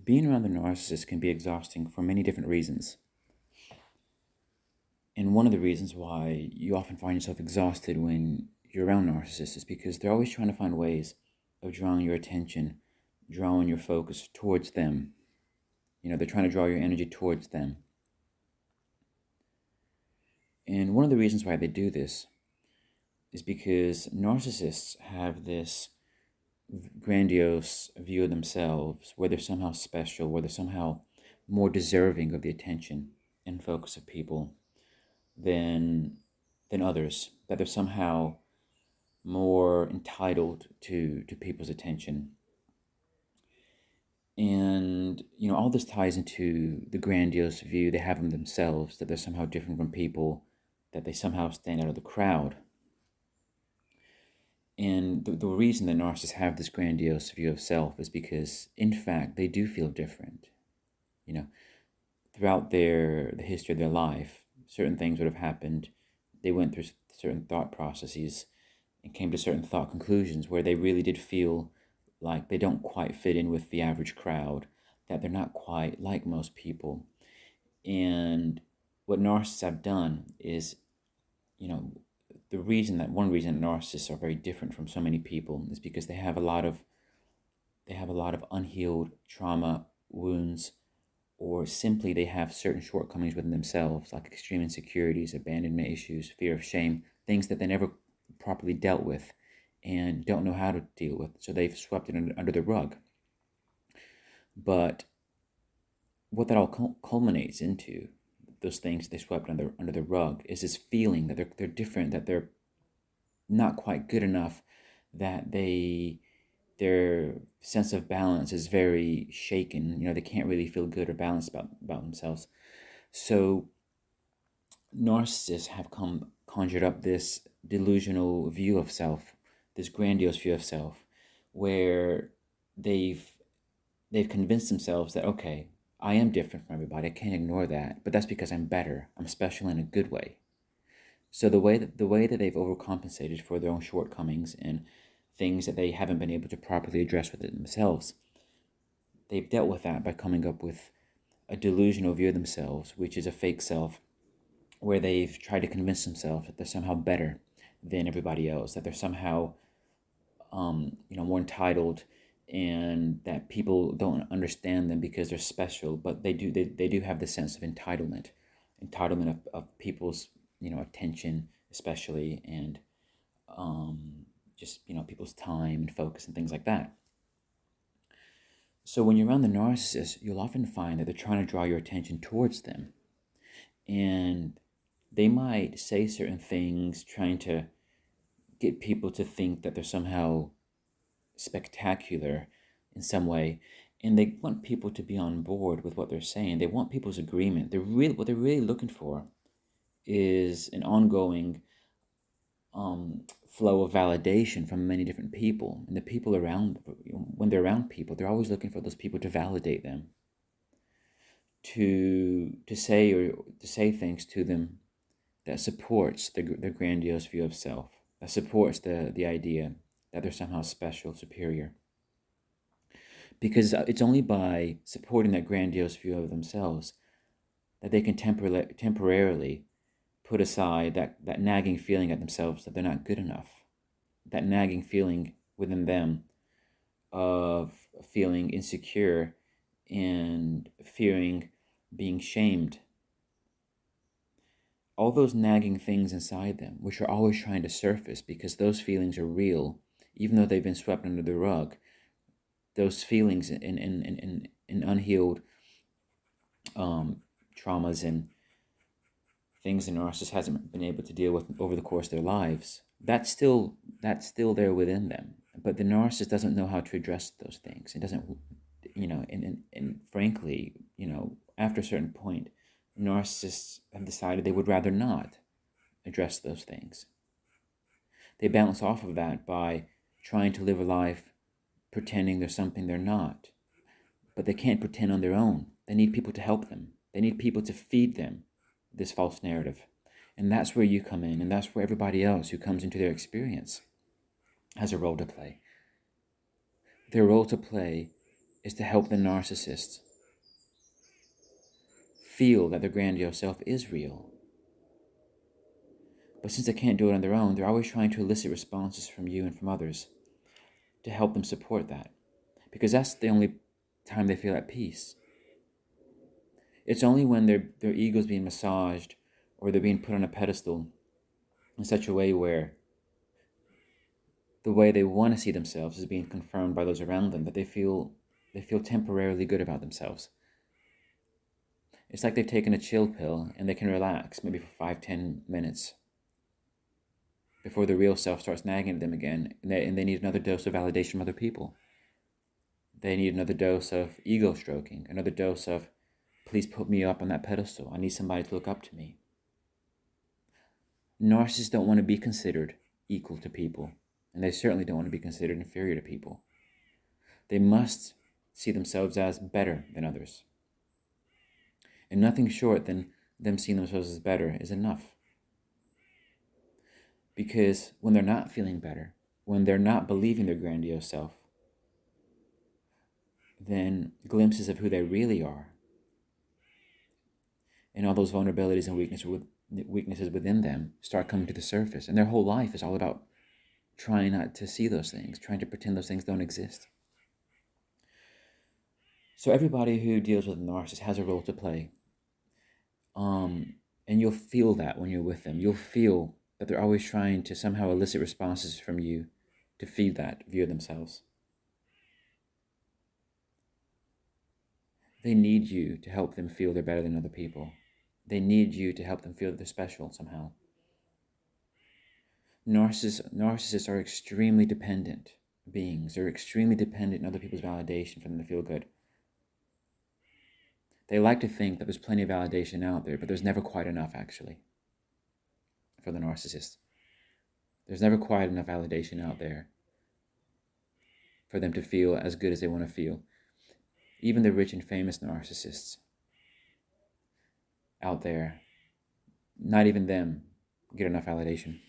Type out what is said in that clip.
being around the narcissist can be exhausting for many different reasons. And one of the reasons why you often find yourself exhausted when you're around narcissists is because they're always trying to find ways of drawing your attention, drawing your focus towards them. They're trying to draw your energy towards them. And one of the reasons why they do this is because narcissists have this grandiose view of themselves, where they're somehow special, where they're somehow more deserving of the attention and focus of people than others, that they're somehow more entitled to people's attention. And, all this ties into the grandiose view they have of themselves, that they're somehow different from people, that they somehow stand out of the crowd. And the reason that narcissists have this grandiose view of self is because, in fact, they do feel different. Throughout the history of their life, certain things would have happened. They went through certain thought processes and came to certain thought conclusions where they really did feel like they don't quite fit in with the average crowd, that they're not quite like most people. And what narcissists have done is, one reason narcissists are very different from so many people is because they have a lot of unhealed trauma, wounds, or simply they have certain shortcomings within themselves, like extreme insecurities, abandonment issues, fear of shame, things that they never properly dealt with and don't know how to deal with, so they've swept it under the rug. But what that all culminates into, those things they swept under the rug, is this feeling that they're different, that they're not quite good enough, that their sense of balance is very shaken. They can't really feel good or balanced about themselves. So narcissists have conjured up this delusional view of self, this grandiose view of self, where they've convinced themselves that, okay, I am different from everybody, I can't ignore that, but that's because I'm better, I'm special in a good way. So the way that they've overcompensated for their own shortcomings and things that they haven't been able to properly address within themselves, they've dealt with that by coming up with a delusional view of themselves, which is a fake self, where they've tried to convince themselves that they're somehow better than everybody else, that they're somehow more entitled, and that people don't understand them because they're special. But they do have the sense of entitlement of people's attention, especially, and just people's time and focus and things like that. So when you're around the narcissist, you'll often find that they're trying to draw your attention towards them, and they might say certain things trying to get people to think that they're somehow spectacular in some way, and they want people to be on board with what they're saying. They want people's agreement. What they're really looking for is an ongoing flow of validation from many different people. And the people around, when they're around people, they're always looking for those people to validate them, to say things to them that supports their grandiose view of self, that supports the idea that they're somehow special, superior. Because it's only by supporting that grandiose view of themselves that they can temporarily put aside that nagging feeling at themselves that they're not good enough, that nagging feeling within them of feeling insecure and fearing being shamed. All those nagging things inside them, which are always trying to surface because those feelings are real, even though they've been swept under the rug. Those feelings in unhealed traumas and things the narcissist hasn't been able to deal with over the course of their lives, that's still there within them. But the narcissist doesn't know how to address those things. It doesn't, and frankly, after a certain point, narcissists have decided they would rather not address those things. They bounce off of that by trying to live a life pretending they're something they're not. But they can't pretend on their own. They need people to help them. They need people to feed them this false narrative. And that's where you come in, and that's where everybody else who comes into their experience has a role to play. Their role to play is to help the narcissist feel that their grandiose self is real. But since they can't do it on their own, they're always trying to elicit responses from you and from others to help them support that. Because that's the only time they feel at peace. It's only when their ego is being massaged or they're being put on a pedestal in such a way where the way they want to see themselves is being confirmed by those around them that they feel temporarily good about themselves. It's like they've taken a chill pill and they can relax maybe for 5-10 minutes before the real self starts nagging at them again, and they need another dose of validation from other people. They need another dose of ego stroking, another dose of, please put me up on that pedestal. I need somebody to look up to me. Narcissists don't want to be considered equal to people, and they certainly don't want to be considered inferior to people. They must see themselves as better than others. And nothing short than them seeing themselves as better is enough. Because when they're not feeling better, when they're not believing their grandiose self, then glimpses of who they really are and all those vulnerabilities and weaknesses within them start coming to the surface. And their whole life is all about trying not to see those things, trying to pretend those things don't exist. So everybody who deals with a narcissist has a role to play. And you'll feel that when you're with them. You'll feel that they're always trying to somehow elicit responses from you to feed that view of themselves. They need you to help them feel they're better than other people. They need you to help them feel that they're special somehow. Narcissists are extremely dependent beings. They're extremely dependent on other people's validation for them to feel good. They like to think that there's plenty of validation out there, but there's never quite enough, actually, for the narcissist. There's never quite enough validation out there for them to feel as good as they want to feel. Even the rich and famous narcissists out there, not even them get enough validation.